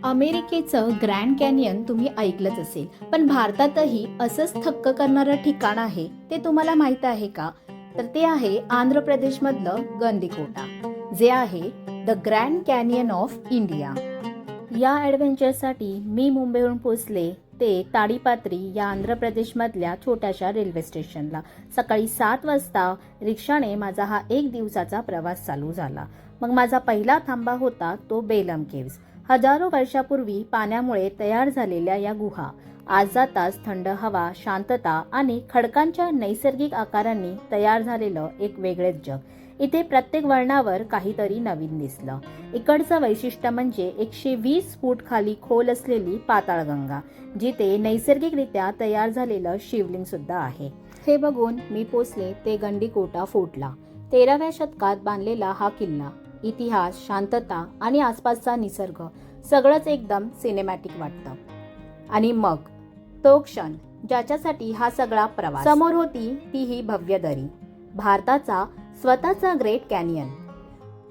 अमेरिकेचं grand canyon तुम्ही ऐकलंच असेल, पण भारतातही असंच थक्क करणारं ठिकाण आहे ते तुम्हाला माहीत आहे का? तर ते आहे आंध्र प्रदेशमधलं गंदिकोटा, जे आहे the grand canyon of India. या ॲडव्हेंचरसाठी मी मुंबईहून पोचले ते ताडीपात्री या आंध्र प्रदेशमधल्या छोट्याशा रेल्वे स्टेशनला. सकाळी 7 वाजता रिक्षाने माझा हा 1 दिवसाचा प्रवास चालू झाला. मग माझा पहिला थांबा होता तो बेलम केव्ज. हजारो वर्षापूर्वी पाण्यामुळे तयार झालेल्या या गुहा आज जाताच थंड हवा, शांतता आणि खडकांच्या नैसर्गिक आकारांनी तयार झालेलं एक वेगळेच जग. इथे प्रत्येक वळणावर काहीतरी नवीन दिसलं. इकडचं वैशिष्ट्य म्हणजे 120 फूट खाली खोल असलेली पाताळगंगा, जिथे नैसर्गिकरित्या तयार झालेलं शिवलिंग सुद्धा आहे. हे बघून मी पोचले ते गंडीकोटा फोर्टला. 13व्या शतकात बांधलेला हा किल्ला, इतिहास, शांतता आणि आसपासचा निसर्ग सगळंच एकदम सिनेमॅटिक वाटतं. आणि मग तो क्षण ज्याच्यासाठी हा सगळा प्रवास. समोर होती ती ही भव्य दरी, भारताचा स्वतःचा ग्रेट कॅनियन.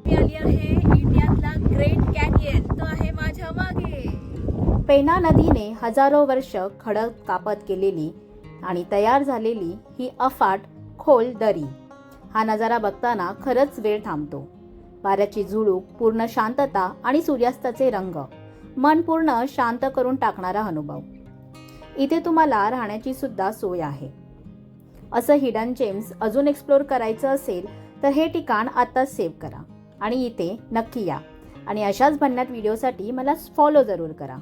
आली आहे इंडियातला ग्रेट कॅनियन, तो आहे माझ्या मागे. पेना नदीने हजारो वर्ष खडक कापत केलेली आणि तयार झालेली ही अफाट खोल दरी. हा नजारा बघताना खरंच वेळ थांबतो. वाऱ्याची झुळूक, पूर्ण शांतता आणि सूर्यास्ताचे रंग मन पूर्ण शांत करून टाकणारा अनुभव. इथे तुम्हाला राहण्याची सुद्धा सोय आहे. असं हिडन जेम्स अजून एक्सप्लोर करायचं असेल तर हे ठिकाण आताच सेव्ह करा आणि इथे नक्की या. आणि अशाच भन्नाट व्हिडिओसाठी मला फॉलो जरूर करा.